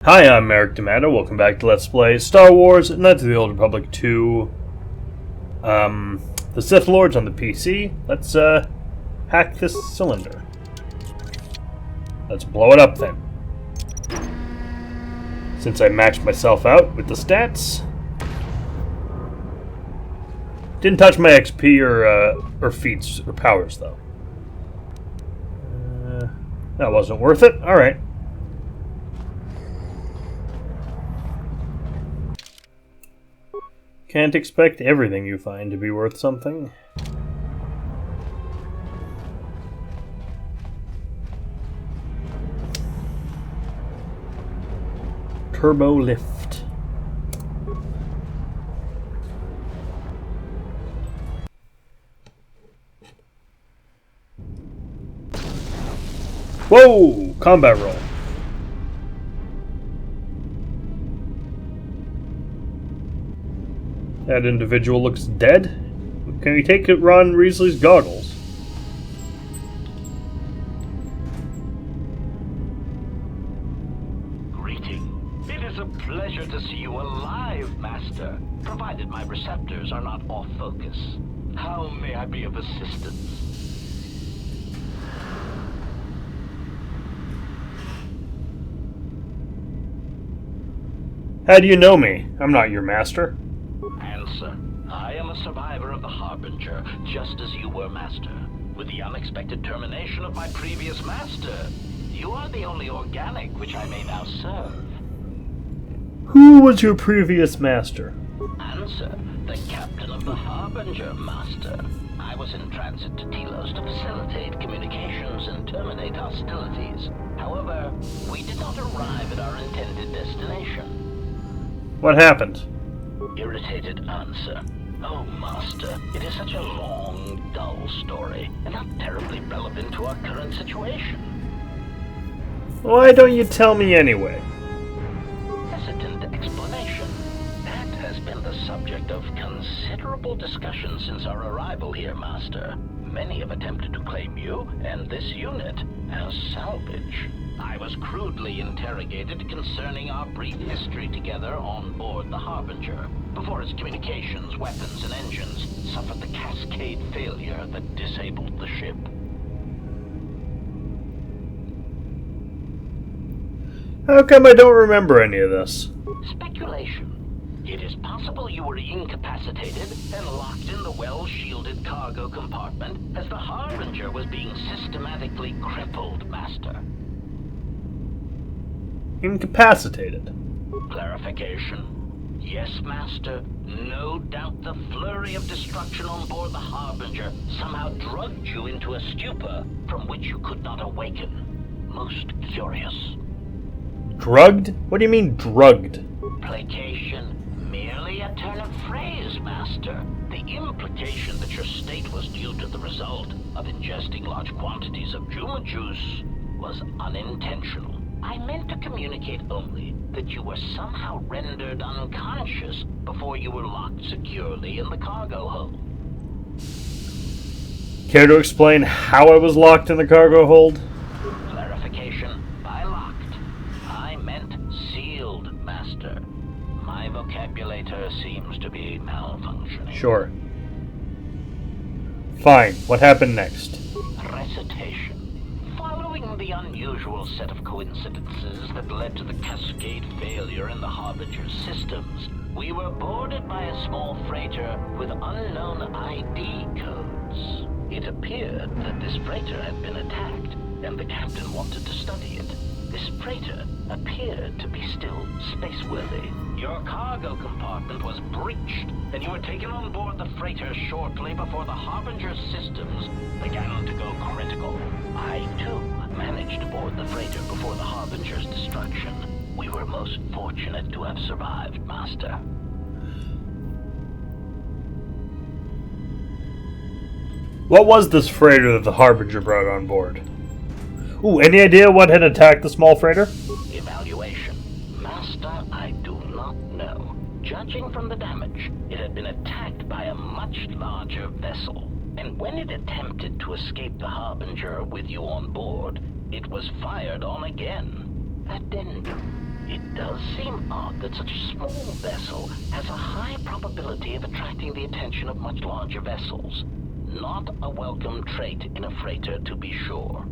Hi, I'm Eric D'Amato. Welcome back to Let's Play Star Wars Knights of the Old Republic 2. The Sith Lords on the PC. Let's, hack this cylinder. Let's blow it up then. Since I maxed myself out with the stats. Didn't touch my XP or feats or powers, though. That wasn't worth it. Alright. Can't expect everything you find to be worth something. Turbo lift. Whoa! Combat roll. That individual looks dead. Can we take Ron Weasley's goggles? Greeting. It is a pleasure to see you alive, Master, provided my receptors are not off focus. How may I be of assistance? How do you know me? I'm not your master. Answer. I am a survivor of the Harbinger, just as you were, Master. With the unexpected termination of my previous Master, you are the only organic which I may now serve. Who was your previous master? Answer. The Captain of the Harbinger, Master. I was in transit to Telos to facilitate communications and terminate hostilities. However, we did not arrive at our intended destination. What happened? Irritated answer. Oh, Master, it is such a long, dull story, and not terribly relevant to our current situation. Why don't you tell me anyway? Hesitant explanation. That has been the subject of considerable discussion since our arrival here, Master. Many have attempted to claim you and this unit as salvage. I was crudely interrogated concerning our brief history together on board the Harbinger, before its communications, weapons, and engines suffered the cascade failure that disabled the ship. How come I don't remember any of this? Speculation. It is possible you were incapacitated and locked in the well-shielded cargo compartment as the Harbinger was being systematically crippled, Master. Incapacitated. Clarification. Yes, Master. No doubt the flurry of destruction on board the Harbinger somehow drugged you into a stupor from which you could not awaken. Most curious. Drugged? What do you mean, drugged? Placation. Merely a turn of phrase, Master. The implication that your state was due to the result of ingesting large quantities of Juma juice was unintentional. I meant to communicate only that you were somehow rendered unconscious before you were locked securely in the cargo hold. Care to explain how I was locked in the cargo hold? Clarification. By locked, I meant sealed, Master. My vocabulator seems to be malfunctioning. Sure. Fine. What happened next? Recitation. Following the unusual set of coincidences that led to the cascade failure in the Harbinger's systems, we were boarded by a small freighter with unknown ID codes. It appeared that this freighter had been attacked, and the captain wanted to study it. This freighter appeared to be still spaceworthy. Your cargo compartment was breached, and you were taken on board the freighter shortly before the Harbinger's systems began to go critical. I, too, managed to board the freighter before the Harbinger's destruction. We were most fortunate to have survived, Master. What was this freighter that the Harbinger brought on board? Ooh, any idea what had attacked the small freighter? Evaluation. Master, I do not know. Judging from the damage, it had been attacked by a much larger vessel. And when it attempted to escape the Harbinger with you on board, it was fired on again. Addendum. It does seem odd that such a small vessel has a high probability of attracting the attention of much larger vessels. Not a welcome trait in a freighter, to be sure.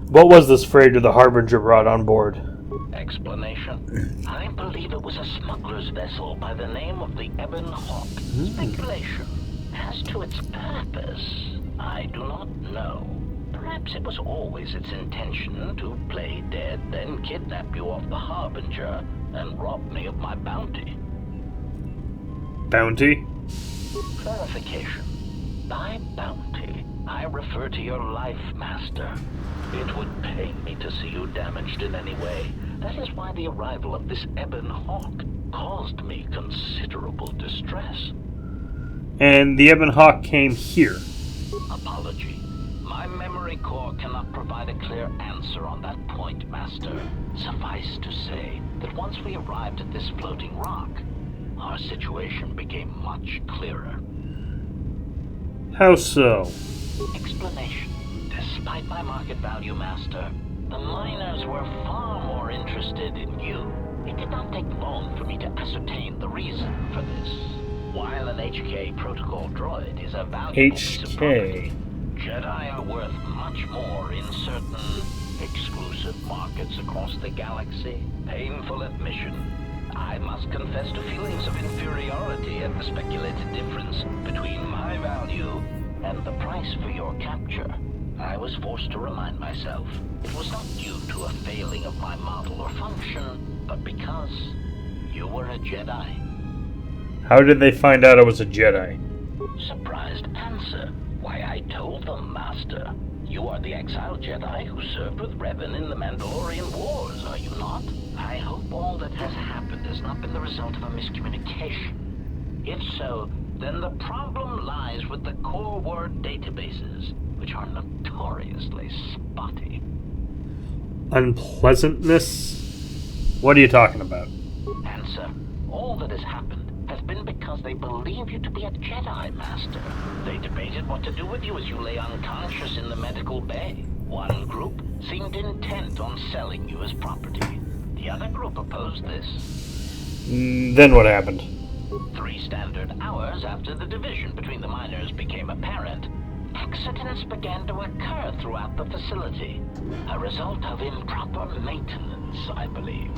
What was this freighter the Harbinger brought on board? Explanation? I believe it was a smuggler's vessel by the name of the Ebon Hawk. Speculation. As to its purpose, I do not know. Perhaps it was always its intention to play dead, then kidnap you off the Harbinger and rob me of my bounty. Bounty? Clarification. By bounty, I refer to your life, Master. It would pain me to see you damaged in any way. That is why the arrival of this Ebon Hawk caused me considerable distress. And the Ebon Hawk came here. Apology. My memory core cannot provide a clear answer on that point, Master. Suffice to say that once we arrived at this floating rock, our situation became much clearer. How so? Explanation. Despite my market value, Master, the miners were far more interested in you. It did not take long for me to ascertain the reason for this. While an HK protocol droid is a valuable piece of property, Jedi are worth much more in certain exclusive markets across the galaxy. Painful admission. I must confess to feelings of inferiority at the speculated difference between my value and the price for your capture. I was forced to remind myself it was not due to a failing of my model or function, but because you were a Jedi. How did they find out I was a Jedi? Surprised answer. Why, I told them, Master. You are the exiled Jedi who served with Revan in the Mandalorian Wars, are you not? I hope all that has happened has not been the result of a miscommunication. If so, then the problem lies with the core word databases, which are notoriously spotty. Unpleasantness? What are you talking about? Answer. All that has happened has been because they believe you to be a Jedi, Master. They debated what to do with you as you lay unconscious in the medical bay. One group seemed intent on selling you as property. The other group opposed this. Then what happened? 3 standard hours after the division between the miners became apparent, accidents began to occur throughout the facility. A result of improper maintenance, I believe.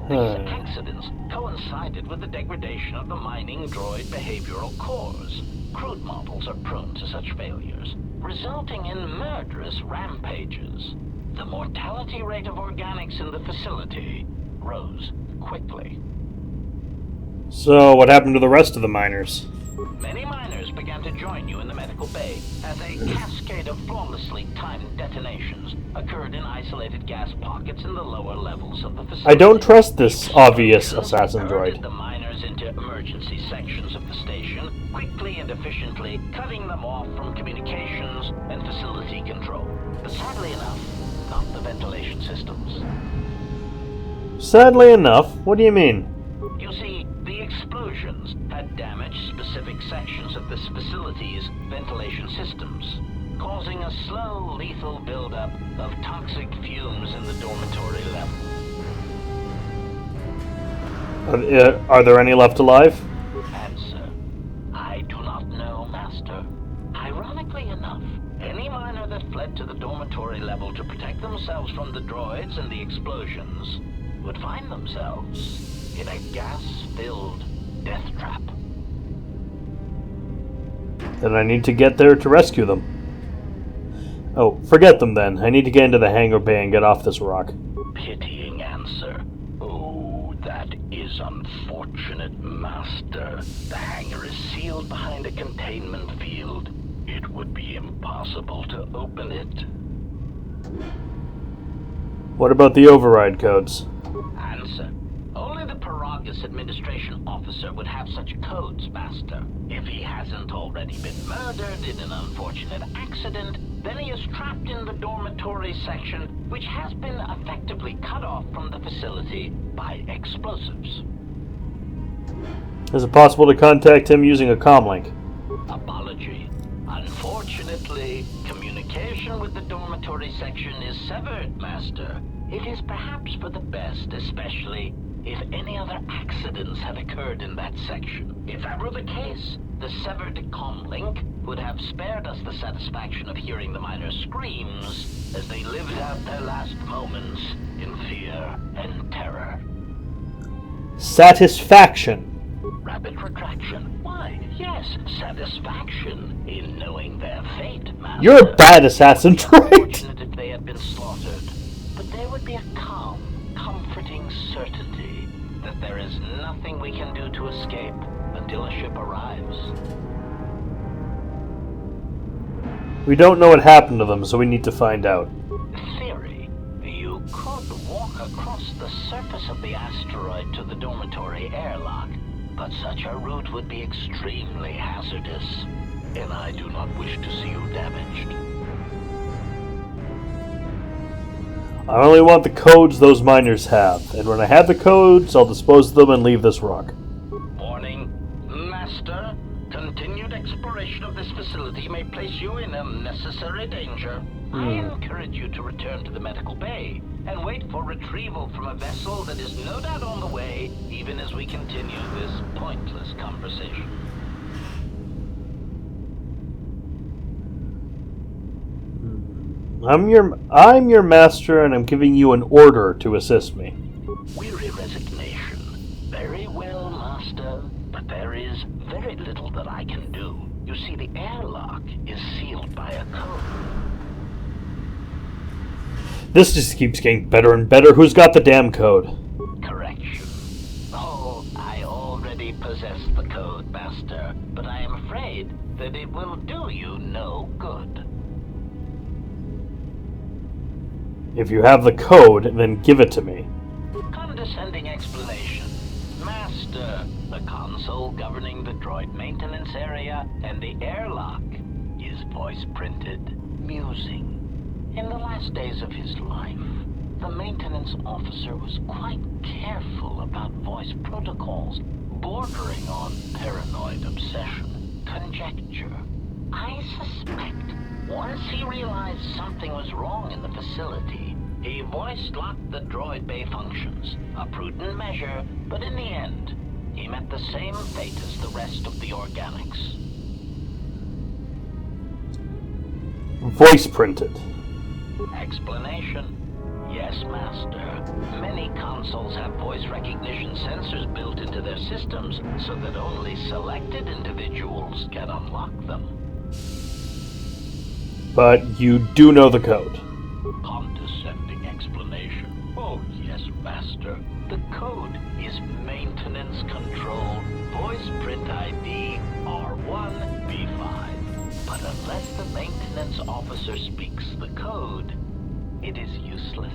These accidents coincided with the degradation of the mining droid behavioral cores. Crude models are prone to such failures, resulting in murderous rampages. The mortality rate of organics in the facility rose quickly. So, what happened to the rest of the miners? Many miners began to join you in the medical bay as a cascade of flawlessly timed detonations occurred in isolated gas pockets in the lower levels of the facility. I don't trust this obvious assassin droid. The miners into emergency sections of the station, quickly and efficiently cutting them off from communications and facility control. But sadly enough, not the ventilation systems. Sadly enough? What do you mean? You see, the explosions had damaged specific sections of this facility's ventilation systems, causing a slow, lethal buildup of toxic fumes in the dormitory level. Are there any left alive? Answer. I do not know, Master. Ironically enough, any miner that fled to the dormitory level to protect themselves from the droids and the explosions would find themselves in a gas-filled death trap. Then I need to get there to rescue them. Oh, forget them then. I need to get into the hangar bay and get off this rock. Pitying answer. Oh, that is unfortunate, Master. The hangar is sealed behind a containment field. It would be impossible to open it. What about the override codes? Answer. Only the Paragus administration officer would have such codes, Master. If he hasn't already been murdered in an unfortunate accident, then he is trapped in the dormitory section, which has been effectively cut off from the facility by explosives. Is it possible to contact him using a comlink? Apology. Unfortunately, communication with the dormitory section is severed, Master. It is perhaps for the best, especially if any other accidents had occurred in that section. If that were the case, the severed comm link would have spared us the satisfaction of hearing the miners' screams as they lived out their last moments in fear and terror. Satisfaction. Rapid retraction. Why, yes, satisfaction in knowing their fate, Master. You're a bad assassin, Droid. Unfortunate if they had been slaughtered, but there would be a calm, comforting certainty that there is nothing we can do to escape until a ship arrives. We don't know what happened to them, so we need to find out. Theory. You could walk across the surface of the asteroid to the dormitory airlock, but such a route would be extremely hazardous, and I do not wish to see you damaged. I only want the codes those miners have, and when I have the codes, I'll dispose of them and leave this rock. Warning. Master, continued exploration of this facility may place you in unnecessary danger. I encourage you to return to the medical bay and wait for retrieval from a vessel that is no doubt on the way, even as we continue this pointless conversation. I'm your master, and I'm giving you an order to assist me. Weary resignation. Very well, Master, but there is very little that I can do. You see, the airlock is sealed by a code. This just keeps getting better and better. Who's got the damn code? Correction. Oh, I already possess the code, Master, but I am afraid that it will do you no good. If you have the code, then give it to me. Condescending explanation. Master, the console governing the droid maintenance area and the airlock is voice-printed, musing. In the last days of his life, the maintenance officer was quite careful about voice protocols, bordering on paranoid obsession, conjecture. I suspect once he realized something was wrong in the facility, he voice-locked the droid bay functions. A prudent measure, but in the end, he met the same fate as the rest of the organics. Voice printed. Explanation. Yes, Master. Many consoles have voice recognition sensors built into their systems so that only selected individuals can unlock them. But you do know the code. Condescending explanation. Oh, yes, Master. The code is Maintenance Control Voice Print ID R1B5. But unless the maintenance officer speaks the code, it is useless.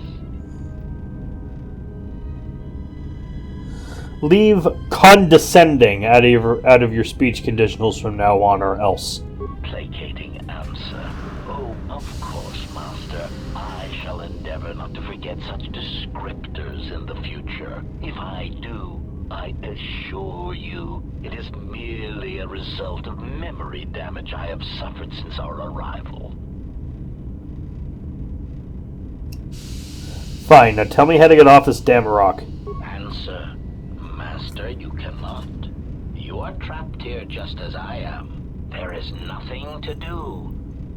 Leave condescending out of your speech conditionals from now on, or else. Placating answer. Oh, of course, Master. I shall endeavor not to forget such descriptors in the future. If I do, I assure you it is merely a result of memory damage I have suffered since our arrival. Fine, now tell me how to get off this damn rock. Answer. Master, you cannot. You are trapped here just as I am. There is nothing to do,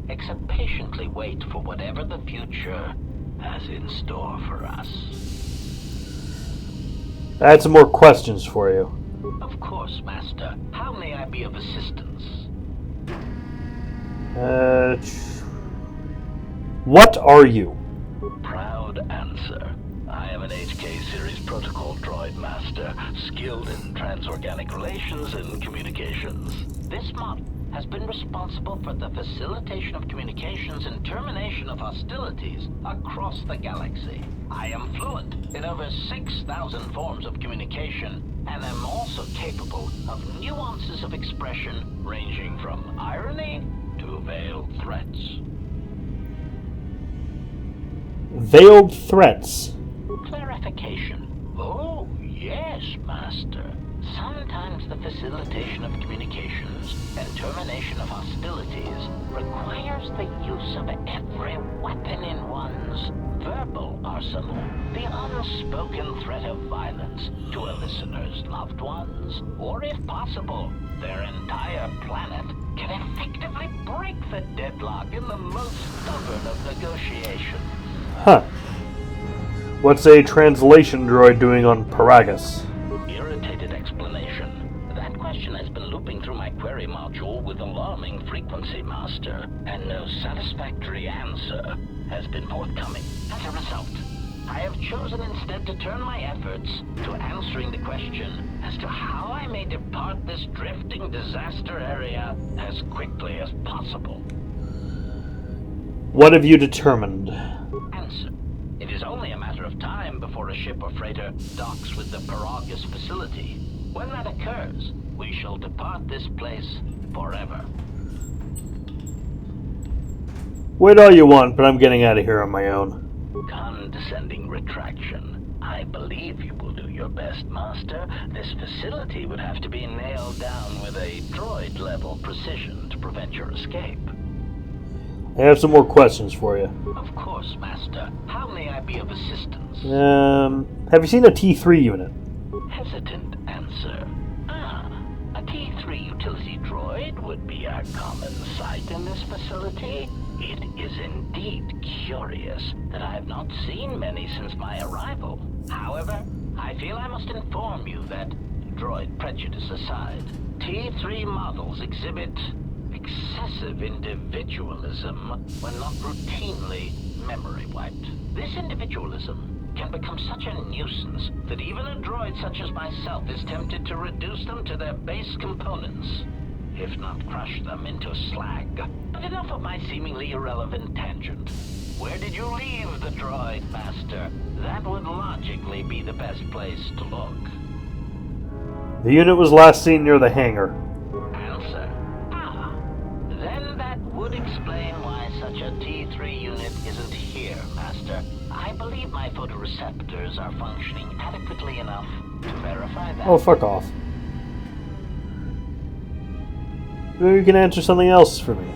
except patiently wait for whatever the future has in store for us. I had some more questions for you. Of course, Master. How may I be of assistance? What are you? Proud answer. I am an HK series protocol droid master, skilled in transorganic relations and communications. This model has been responsible for the facilitation of communications and termination of hostilities across the galaxy. I am fluent in over 6,000 forms of communication, and am also capable of nuances of expression ranging from irony to veiled threats. Veiled threats. Clarification. Oh, yes, Master. Sometimes the facilitation of communications and termination of hostilities requires the use of every weapon in one's verbal arsenal, the unspoken threat of violence to a listener's loved ones, or if possible, their entire planet, can effectively break the deadlock in the most stubborn of negotiations. Huh. What's a translation droid doing on Paragus? Irritated explanation. That question has been looping through my query module with alarming frequency, Master, and no satisfactory answer has been forthcoming. As a result, I have chosen instead to turn my efforts to answering the question as to how I may depart this drifting disaster area as quickly as possible. What have you determined? Answer. It is only a matter of time before a ship or freighter docks with the Paragus facility. When that occurs, we shall depart this place forever. Wait all you want, but I'm getting out of here on my own. Condescending retraction. I believe you will do your best, Master. This facility would have to be nailed down with a droid-level precision to prevent your escape. I have some more questions for you. Of course, Master. How may I be of assistance? Have you seen a T3 unit? Hesitant answer. A T3 utility droid would be a common sight in this facility. It is indeed curious that I have not seen many since my arrival. However, I feel I must inform you that, droid prejudice aside, T3 models exhibit excessive individualism when not routinely memory wiped. This individualism can become such a nuisance that even a droid such as myself is tempted to reduce them to their base components, if not crush them into slag. But enough of my seemingly irrelevant tangent. Where did you leave the droid, Master? That would logically be the best place to look. The unit was last seen near the hangar. Answer. Then that would explain why such a T3 unit isn't here, Master. I believe my photoreceptors are functioning adequately enough to verify that. Oh, fuck off. Maybe you can answer something else for me.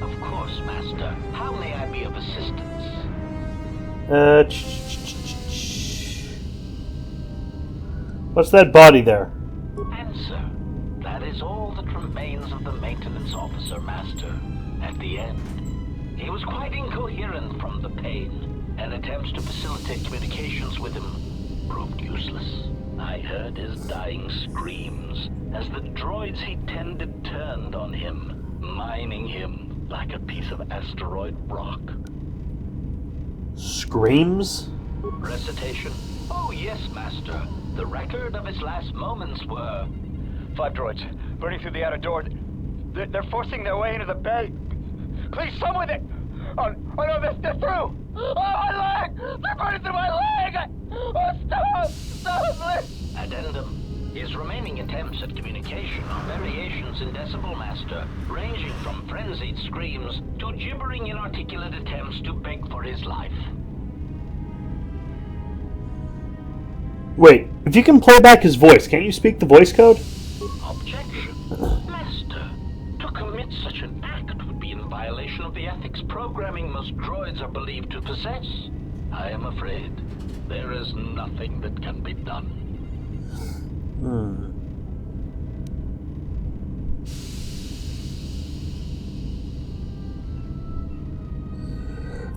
Of course, Master. How may I be of assistance? What's that body there? Answer. That is all that remains of the maintenance officer, Master. At the end, he was quite incoherent from the pain, and attempts to facilitate communications with him proved useless. I heard his dying screams as the droids he tended turned on him, mining him like a piece of asteroid rock. Screams? Recitation? Oh yes, Master. The record of his last moments were... 5 droids, burning through the outer door. They're forcing their way into the bay. Please, someone that... Oh no, they're through! Oh, my leg! They're burning through my leg! Oh, stop, please! Addendum. His remaining attempts at communication are variations in decibel, Master, ranging from frenzied screams to gibbering inarticulate attempts to beg for his life. Wait, if you can play back his voice, can't you speak the voice code? Objection. Master, to commit such an act would be in violation of the ethics programming most droids are believed to possess. I am afraid there is nothing that can be done.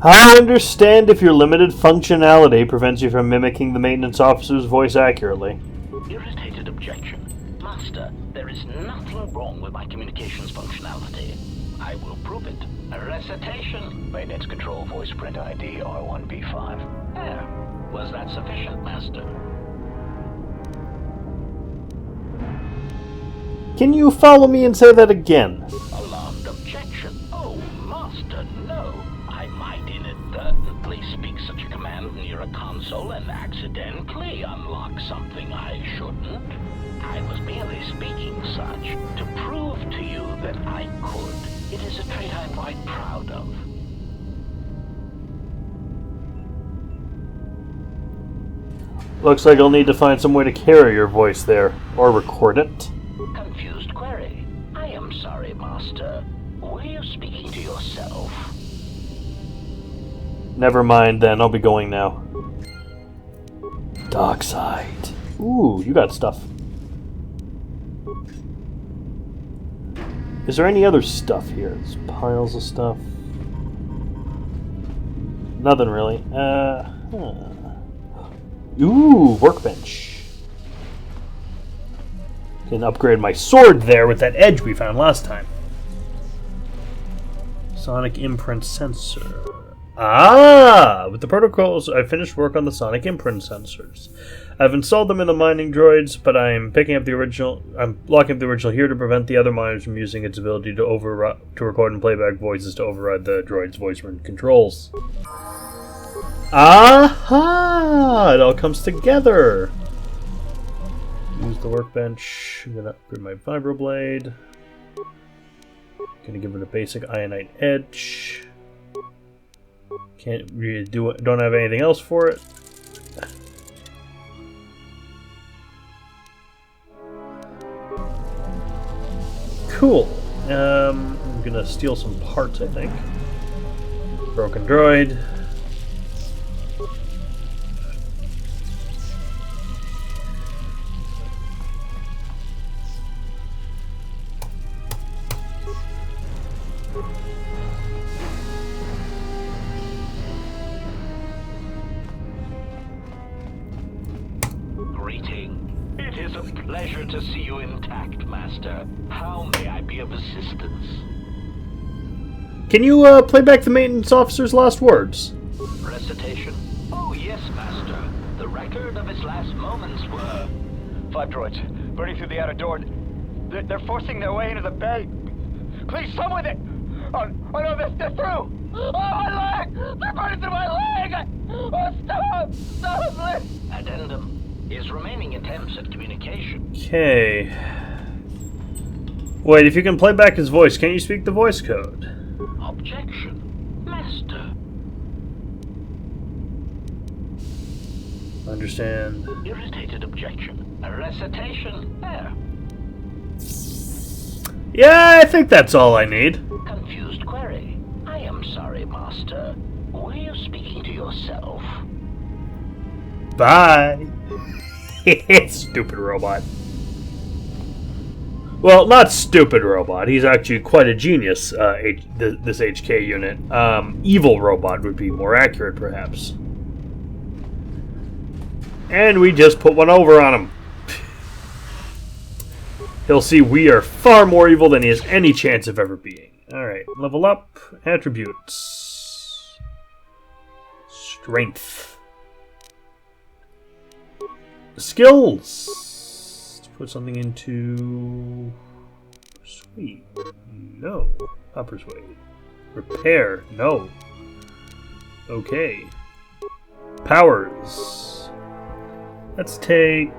I understand if your limited functionality prevents you from mimicking the maintenance officer's voice accurately. Irritated objection. Master, there is nothing wrong with my communications functionality. I will prove it. A recitation. Maintenance control voice print ID R1B5. There. Was that sufficient, Master? Can you follow me and say that again? Alarmed objection. Oh, Master, no. I might inadvertently speak such a command near a console and accidentally unlock something I shouldn't. I was merely speaking such to prove to you that I could. It is a trait I'm quite proud of. Looks like I'll need to find some way to carry your voice there, or record it. Confused query. I am sorry, Master. Were you speaking to yourself? Never mind then, I'll be going now. Dark side. Ooh, you got stuff. Is there any other stuff here? There's piles of stuff. Nothing really. Ooh, workbench. Can upgrade my sword there with that edge we found last time. Sonic imprint sensor. Ah! With the protocols, I finished work on the sonic imprint sensors. I've installed them in the mining droids, but I'm picking up the original. I'm locking up the original here to prevent the other miners from using its ability to record and playback voices to override the droid's voice controls. Aha! It all comes together. Use the workbench. I'm gonna upgrade my vibroblade. Gonna give it a basic ionite edge. Can't really do it. Don't have anything else for it. Cool. I'm gonna steal some parts, I think. Broken droid. It is a pleasure to see you intact, Master. How may I be of assistance? Can you play back the maintenance officer's last words? Recitation? Oh, yes, Master. The record of his last moments were... 5 droids, burning through the outer door. They're forcing their way into the bay. Please, someone that... Oh no, they're through! Oh, my leg! They're burning through my leg! Oh, stop! Stop, please! Addendum. His remaining attempts at communication. Okay. Wait, if you can play back his voice, can you speak the voice code? Objection. Master. Understand. Irritated objection. A recitation. There. Yeah, I think that's all I need. Confused query. I am sorry, Master. Were you speaking to yourself? Bye. Stupid robot. Well, not stupid robot. He's actually quite a genius, this HK unit. Evil robot would be more accurate, perhaps. And we just put one over on him. He'll see we are far more evil than he has any chance of ever being. Alright, level up. Attributes. Strength. Skills. Let's put something into... Persuade. No. Not persuade. Repair. No. Okay. Powers. Let's take...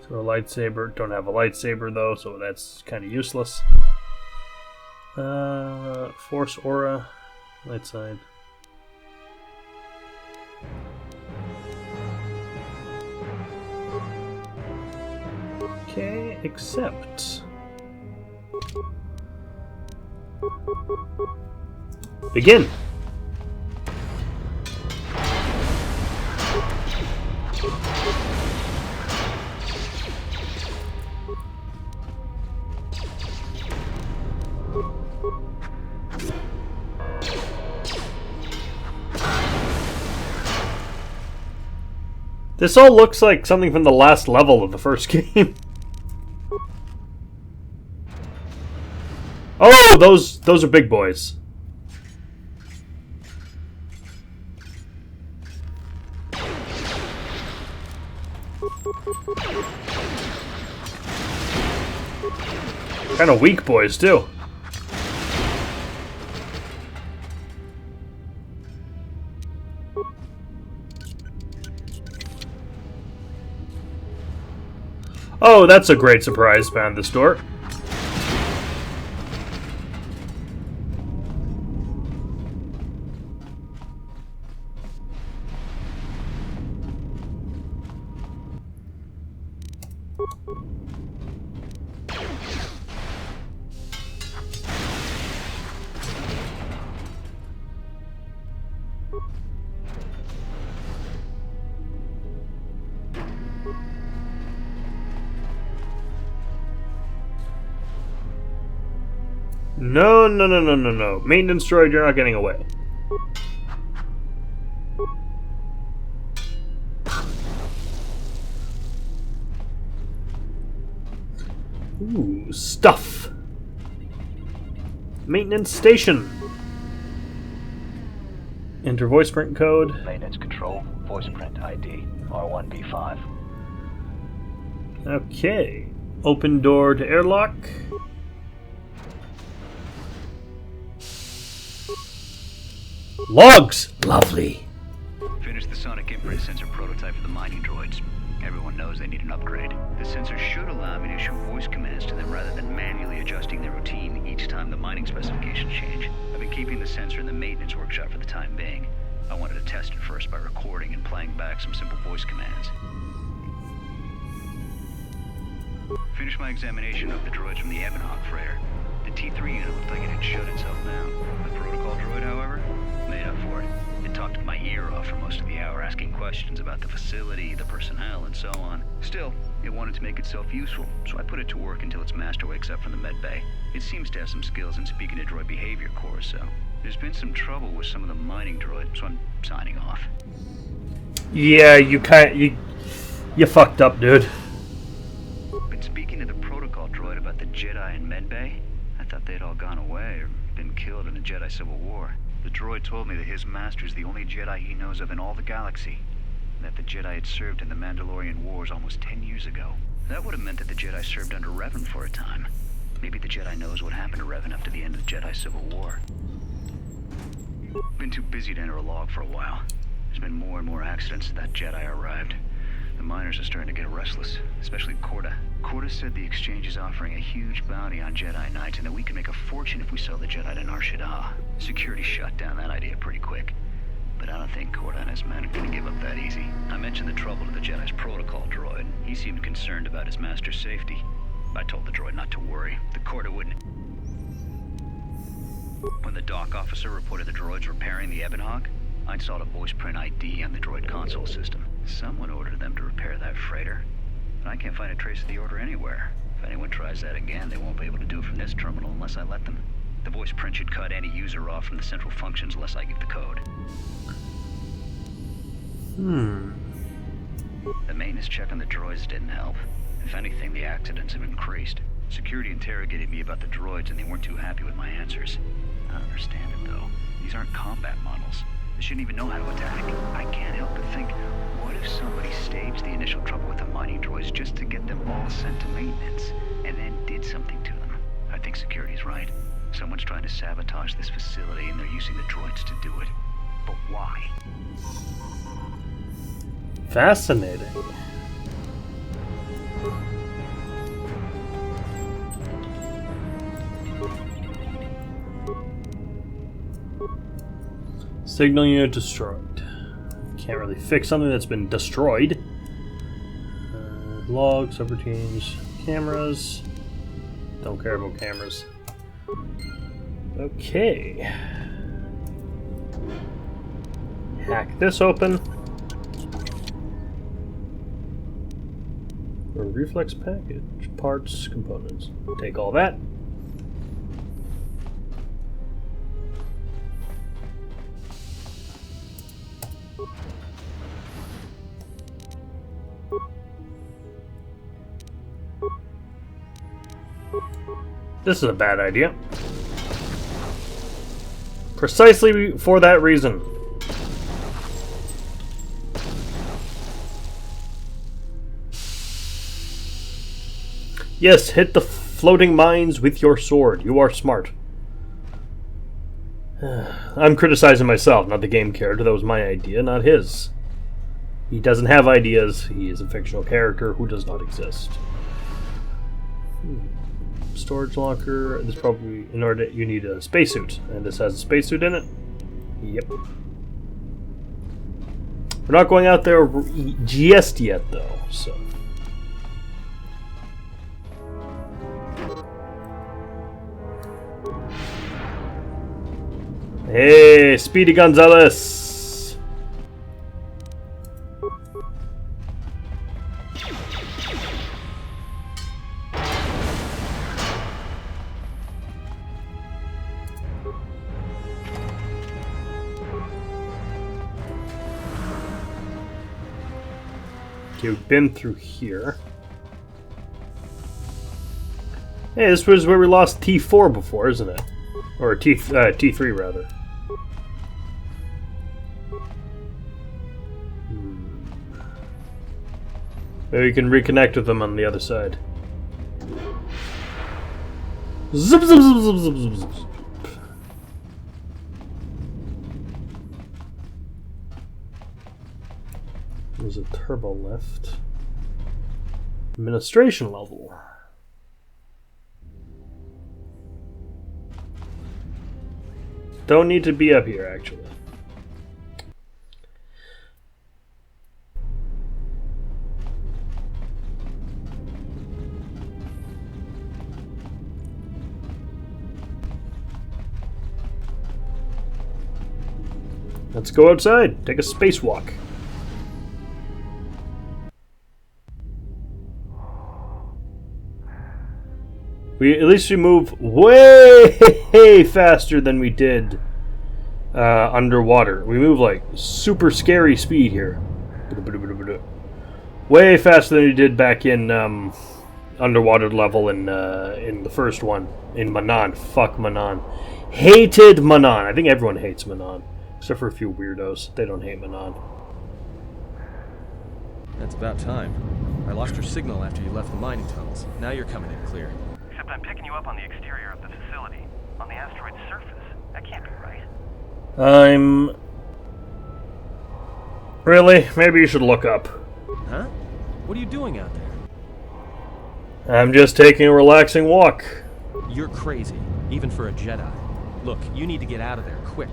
Throw a lightsaber. Don't have a lightsaber though, so that's kind of useless. Force aura. Light side. Okay, accept. Begin. This all looks like something from the last level of the first game. Oh, those are big boys. Kind of weak boys too. Oh, that's a great surprise behind this door. No, no, no, no, no, no. Maintenance droid, you're not getting away. Ooh, stuff. Maintenance station. Enter voice print code. Maintenance control, voice print ID, R1B5. Okay. Open door to airlock. Logs! Lovely. Finished the sonic imprint sensor prototype for the mining droids. Everyone knows they need an upgrade. The sensor should allow me to issue voice commands to them rather than manually adjusting their routine each time the mining specifications change. I've been keeping the sensor in the maintenance workshop for the time being. I wanted to test it first by recording and playing back some simple voice commands. Finished my examination of the droids from the Ebonhawk freighter. The T3 unit looked like it had shut itself down. The protocol droid, however, made up for it. It talked my ear off for most of the hour, asking questions about the facility, the personnel, and so on. Still, it wanted to make itself useful, so I put it to work until its master wakes up from the med bay. It seems to have some skills in speaking to droid behavior core, so there's been some trouble with some of the mining droids, so I'm signing off. Yeah, you fucked up, dude. Been speaking to the protocol droid about the Jedi in med bay. I thought they'd all gone away or been killed in the Jedi Civil War. The droid told me that his master's the only Jedi he knows of in all the galaxy, and that the Jedi had served in the Mandalorian Wars almost 10 years ago. That would have meant that the Jedi served under Revan for a time. Maybe the Jedi knows what happened to Revan after the end of the Jedi Civil War. Been too busy to enter a log for a while. There's been more and more accidents since that Jedi arrived. The miners are starting to get restless, especially Corda. Corda said the exchange is offering a huge bounty on Jedi Knights and that we can make a fortune if we sell the Jedi to Nar Shaddaa. Security shut down that idea pretty quick. But I don't think Corda and his men are going to give up that easy. I mentioned the trouble to the Jedi's protocol droid. He seemed concerned about his master's safety. I told the droid not to worry. The Corda wouldn't. When the dock officer reported the droids repairing the Ebonhawk, I installed a voice print ID on the droid console system. Someone ordered them to repair that freighter, but I can't find a trace of the order anywhere. If anyone tries that again, they won't be able to do it from this terminal unless I let them. The voice print should cut any user off from the central functions unless I give the code. The maintenance check on the droids didn't help. If anything, the accidents have increased. Security interrogated me about the droids and they weren't too happy with my answers. I don't understand it though. These aren't combat models. They shouldn't even know how to attack. I can't help but think, what if somebody staged the initial trouble with the mining droids just to get them all sent to maintenance, and then did something to them? I think security's right. Someone's trying to sabotage this facility, and they're using the droids to do it. But why? Fascinating. Signal unit destroyed. Can't really fix something that's been destroyed. Logs, subroutines, cameras. Don't care about cameras. Okay. Hack this open. A reflex package, parts, components. Take all that. This is a bad idea. Precisely for that reason. Yes, hit the floating mines with your sword. You are smart. I'm criticizing myself, not the game character. That was my idea, not his. He doesn't have ideas. He is a fictional character who does not exist. Storage locker. This probably, in order you need a spacesuit, and this has a spacesuit in it. Yep. We're not going out there just yet, though. So. Hey, Speedy Gonzalez. Okay, we've been through here. Hey, this was where we lost T4 before, isn't it? Or T3, rather. Maybe we can reconnect with them on the other side. Zip, zip, zip, zip, zip, zip, zip. There's a turbo lift. Administration level. Don't need to be up here, actually. Let's go outside. Take a spacewalk. At least we move way faster than we did underwater. We move like super scary speed here. Way faster than we did back in underwater level in the first one in Manan. Fuck Manan. Hated Manan. I think everyone hates Manan. Except for a few weirdos. They don't hate Manan. That's about time. I lost your signal after you left the mining tunnels. Now you're coming in clear. Except I'm picking you up on the exterior of the facility. On the asteroid's surface. That can't be right. Really? Maybe you should look up. Huh? What are you doing out there? I'm just taking a relaxing walk. You're crazy, even for a Jedi. Look, you need to get out of there, quick.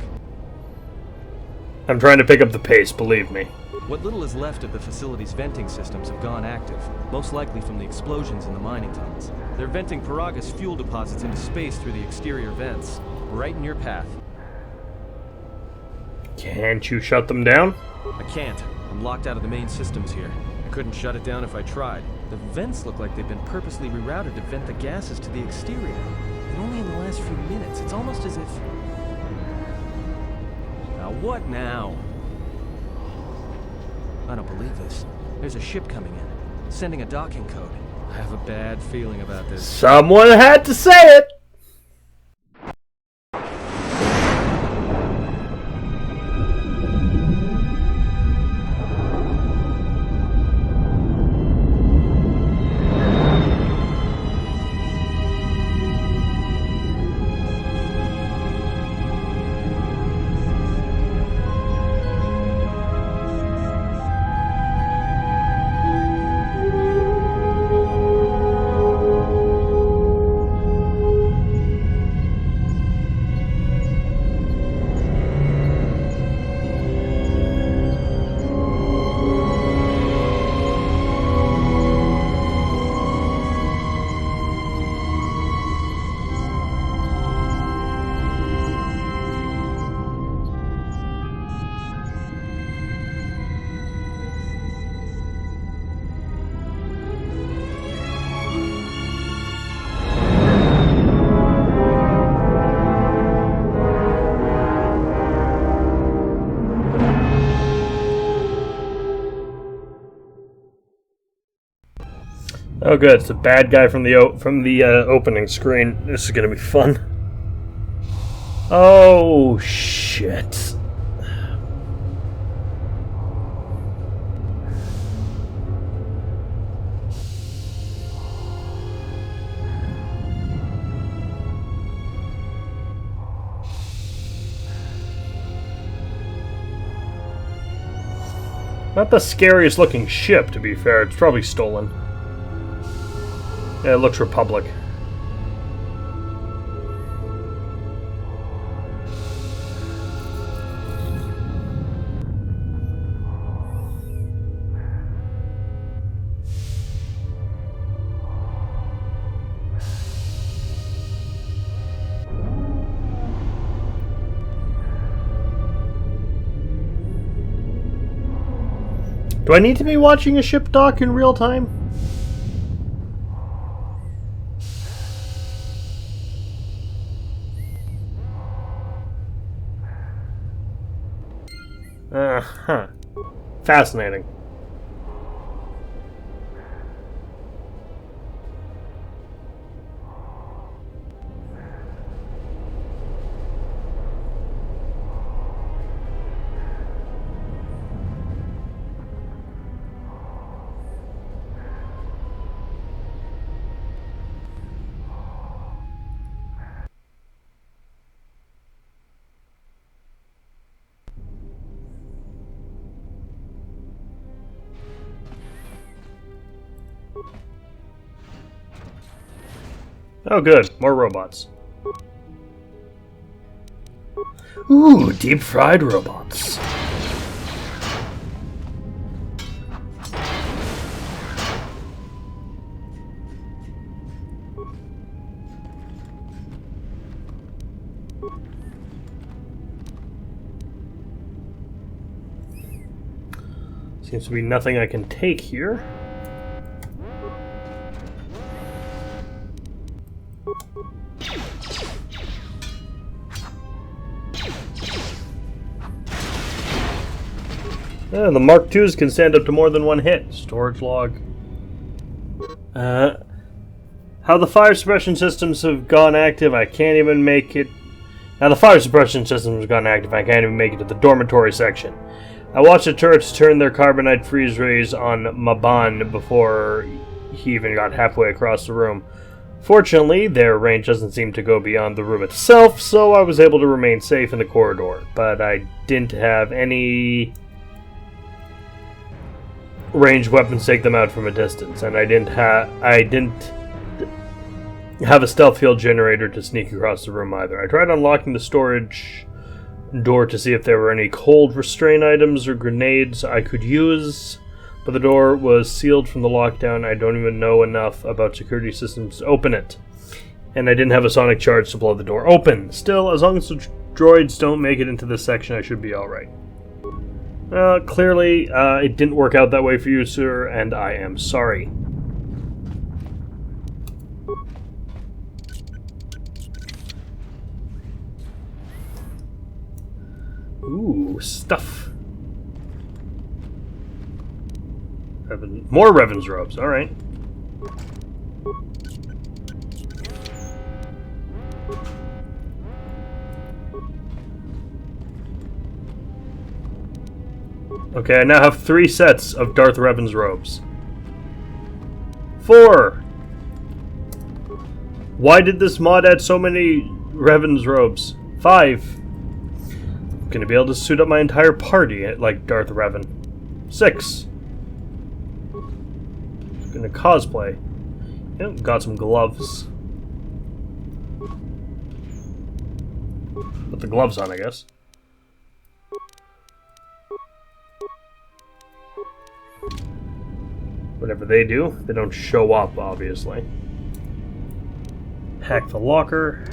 I'm trying to pick up the pace, believe me. What little is left of the facility's venting systems have gone active, most likely from the explosions in the mining tunnels. They're venting Paraga's fuel deposits into space through the exterior vents, right in your path. Can't you shut them down? I can't. I'm locked out of the main systems here. I couldn't shut it down if I tried. The vents look like they've been purposely rerouted to vent the gases to the exterior. And only in the last few minutes. It's almost as if... Now what now? I don't believe this. There's a ship coming in, sending a docking code. I have a bad feeling about this. Someone had to say it! Oh, good. It's a bad guy from the opening screen. This is gonna be fun. Oh shit! Not the scariest looking ship, to be fair. It's probably stolen. Yeah, it looks Republic. Do I need to be watching a ship dock in real time? Fascinating. Oh, good. More robots. Ooh, deep-fried robots. Seems to be nothing I can take here. The Mark IIs can stand up to more than one hit. Storage log. How the fire suppression systems have gone active, I can't even make it. Now the fire suppression system has gone active, I can't even make it to the dormitory section. I watched the turrets turn their carbonite freeze rays on Maban before he even got halfway across the room. Fortunately, their range doesn't seem to go beyond the room itself, so I was able to remain safe in the corridor. But I didn't have any ranged weapons take them out from a distance, and I didn't have a stealth field generator to sneak across the room either. I tried unlocking the storage door to see if there were any cold restraint items or grenades I could use, but the door was sealed from the lockdown. I don't even know enough about security systems to open it, and I didn't have a sonic charge to blow the door open. Still, as long as the droids don't make it into this section, I should be alright. Clearly, it didn't work out that way for you, sir, and I am sorry. Ooh, stuff. More Revan's robes, alright. Okay, I now have 3 sets of Darth Revan's robes. 4! Why did this mod add so many Revan's robes? 5. I'm gonna be able to suit up my entire party like Darth Revan. 6. Gonna cosplay. Yep, got some gloves. Put the gloves on, I guess. Whatever they do, they don't show up, obviously. Hack the locker.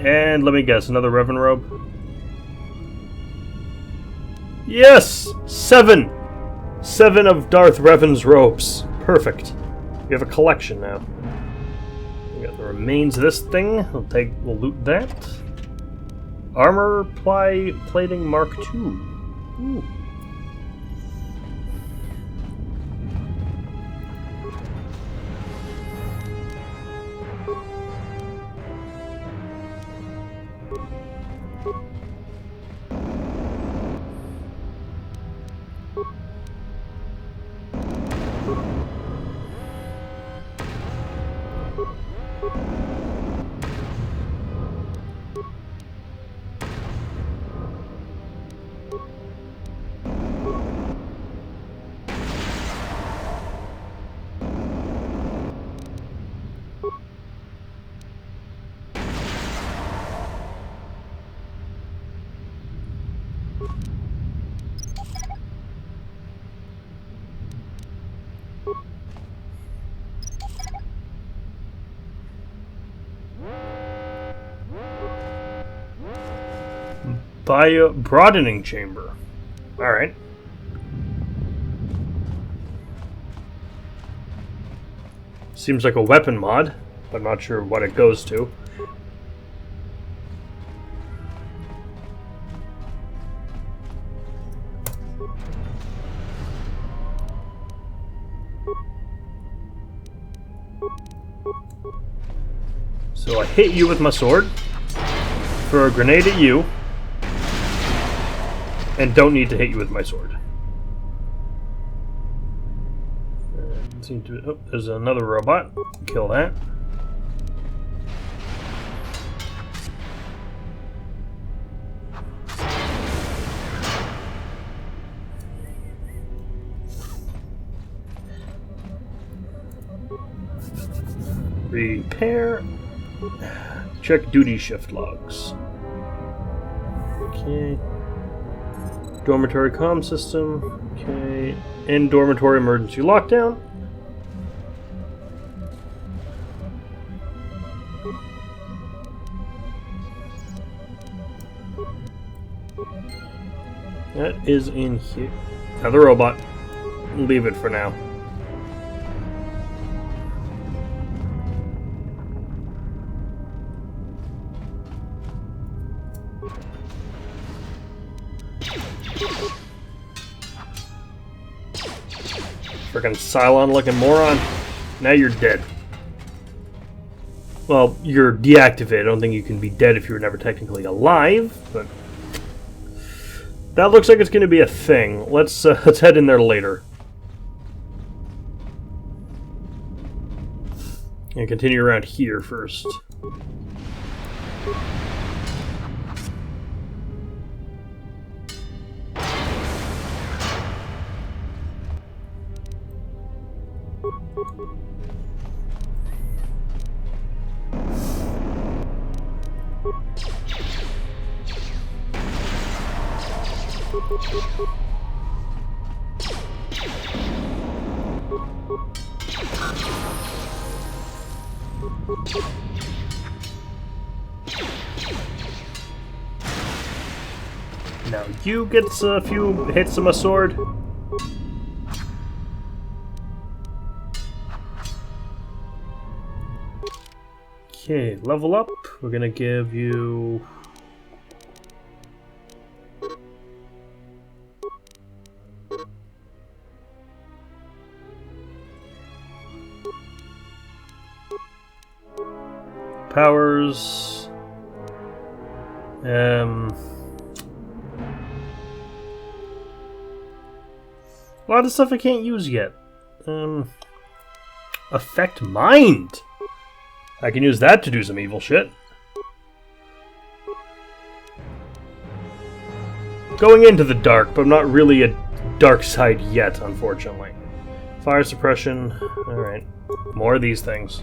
And let me guess, another Revan robe? Yes! 7! 7 of Darth Revan's robes. Perfect. We have a collection now. We got the remains of this thing. We'll loot that. Armor plating Mark II. Ooh. Broadening chamber. Alright. Seems like a weapon mod, but I'm not sure what it goes to. So I hit you with my sword, throw a grenade at you, and don't need to hit you with my sword. Oh, there's another robot. Kill that. Repair. Check duty shift logs. Okay. Dormitory comm system. Okay. In dormitory emergency lockdown. That is in here. Another robot. Leave it for now. Frickin' Cylon looking moron. Now you're dead. Well, you're deactivated. I don't think you can be dead if you were never technically alive, but that looks like it's going to be a thing. Let's head in there later. And continue around here first. Now you get a few hits of my sword. Okay, level up. We're gonna give you... powers. A lot of stuff I can't use yet. Affect mind. I can use that to do some evil shit. Going into the dark, but I'm not really a dark side yet, unfortunately. Fire suppression. Alright. More of these things.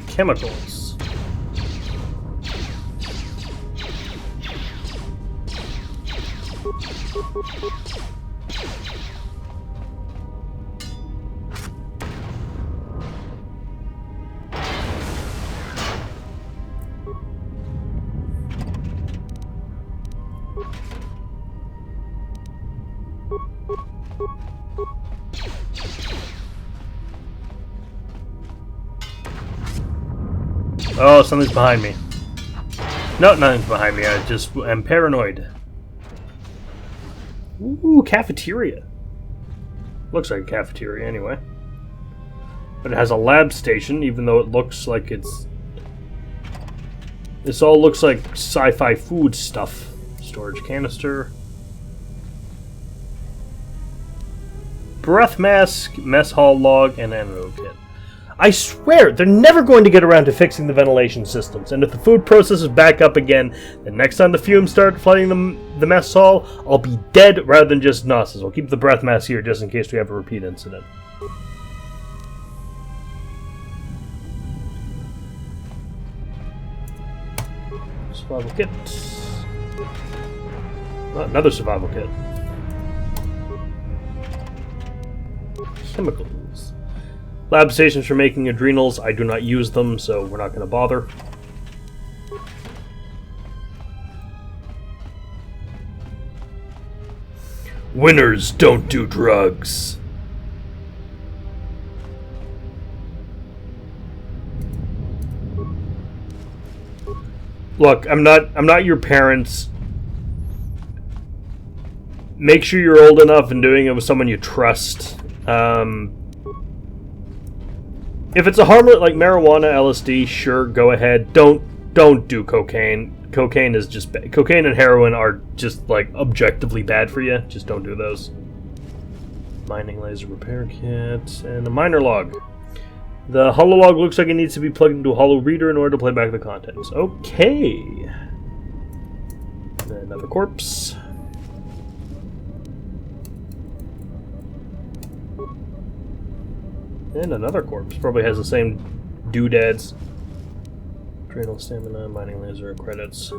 Chemicals. Oh, something's behind me. No, nothing's behind me. I just am paranoid. Ooh, cafeteria. Looks like a cafeteria anyway. But it has a lab station, even though it looks like it's... This all looks like sci-fi food stuff. Storage canister. Breath mask, mess hall log, and antidote kit. I swear, they're never going to get around to fixing the ventilation systems, and if the food processes back up again, the next time the fumes start flooding the mess hall, I'll be dead rather than just nauseous. I'll keep the breath mask here just in case we have a repeat incident. Survival kit. Oh, another survival kit. Chemicals. Lab stations for making adrenals. I do not use them, so we're not going to bother. Winners don't do drugs. Look, I'm not your parents. Make sure you're old enough and doing it with someone you trust. If it's a harmless like marijuana, LSD, sure, go ahead. Don't do cocaine. cocaine is just bad. Cocaine and heroin are just, like, objectively bad for you. Just don't do those. Mining laser repair kit, and a miner log. The holo log looks like it needs to be plugged into a holo reader in order to play back the contents. Okay. Another corpse. And another corpse. Probably has the same doodads. Adrenal stamina, mining laser, credits.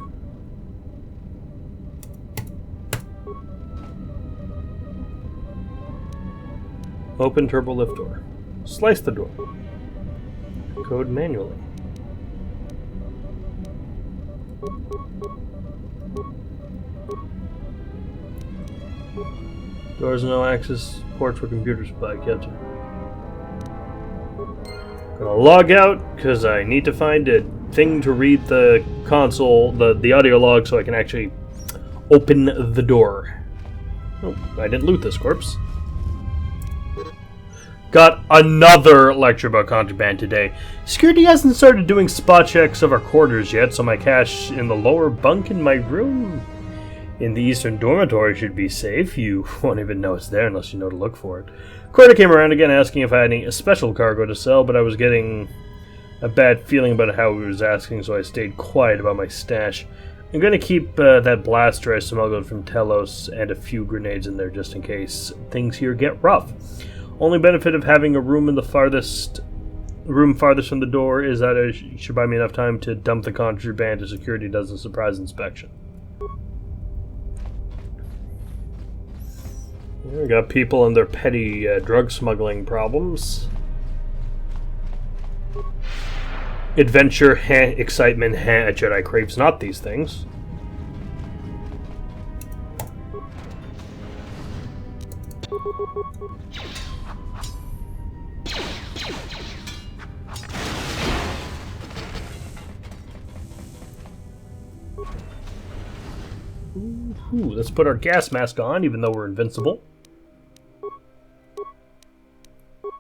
Open turbo lift door. Slice the door. Code manually. Doors no access port for computers by Captain. Gonna log out because I need to find a thing to read the console, the audio log, so I can actually open the door. Oh, I didn't loot this corpse. Got another lecture about contraband today. Security hasn't started doing spot checks of our quarters yet, so my cache in the lower bunk in my room in the eastern dormitory should be safe. You won't even know it's there unless you know to look for it. Carter came around again asking if I had any special cargo to sell, but I was getting a bad feeling about how he was asking, so I stayed quiet about my stash. I'm going to keep that blaster I smuggled from Telos and a few grenades in there just in case things here get rough. Only benefit of having a room in the farthest from the door is that it should buy me enough time to dump the contraband if security does a surprise inspection. Here we got people and their petty drug smuggling problems. Adventure, excitement, a Jedi craves not these things. Ooh, let's put our gas mask on, even though we're invincible.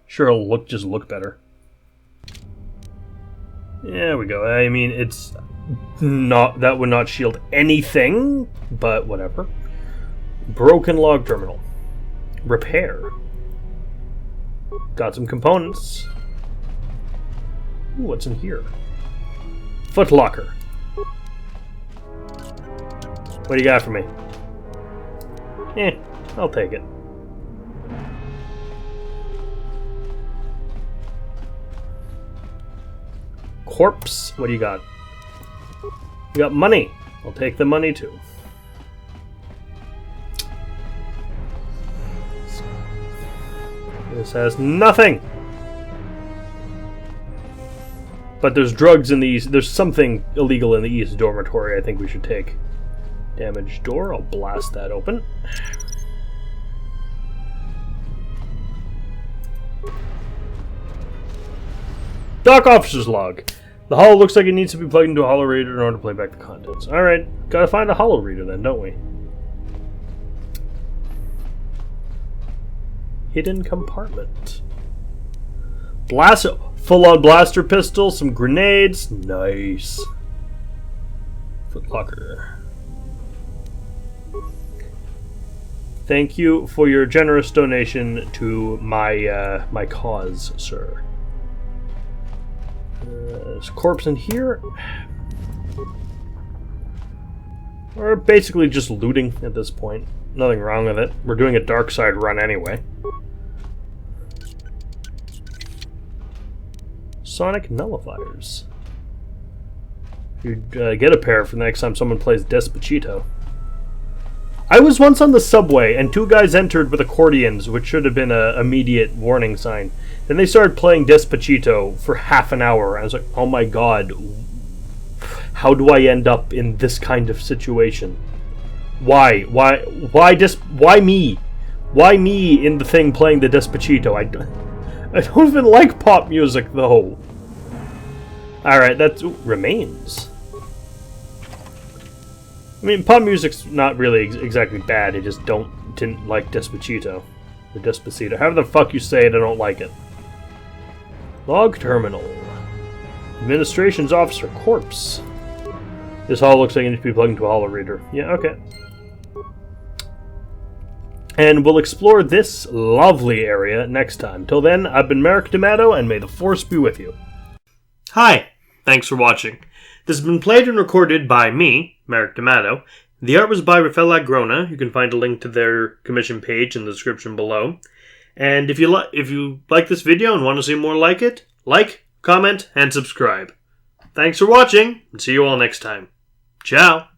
Sure, it'll just look better. There we go. I mean, it's not, that would not shield anything, but whatever. Broken log terminal. Repair. Got some components. Ooh, what's in here? Footlocker. What do you got for me? I'll take it. Corpse. What do you got? You got money. I'll take the money too. This has nothing. But there's drugs in the east. There's something illegal in the east dormitory I think we should take. Damaged door. I'll blast that open. Dock officer's log. The holo looks like it needs to be plugged into a holo reader in order to play back the contents. Alright, gotta find a holo reader then, don't we? Hidden compartment. Full-on blaster pistol, some grenades. Nice. Footlocker. Thank you for your generous donation to my my cause, sir. There's a corpse in here. We're basically just looting at this point. Nothing wrong with it. We're doing a dark side run anyway. Sonic nullifiers. You'd get a pair for the next time someone plays Despacito. I was once on the subway and two guys entered with accordions, which should have been an immediate warning sign. Then they started playing Despacito for half an hour. I was like, oh my god, how do I end up in this kind of situation? Why me? Why me in the thing playing the Despacito? I don't even like pop music though. Alright, that's remains. I mean, pop music's not really exactly bad. I just didn't like Despacito. Or Despacito. However the fuck you say it, I don't like it. Log terminal. Administration's officer corpse. This hall looks like it needs to be plugged into a holo reader. Yeah, okay. And we'll explore this lovely area next time. Till then, I've been Merrick D'Amato, and may the Force be with you. Hi, thanks for watching. This has been played and recorded by me, Merrick D'Amato. The art was by Rafael Agrona. You can find a link to their commission page in the description below. And if you like this video and want to see more like it, like, comment, and subscribe. Thanks for watching, and see you all next time. Ciao!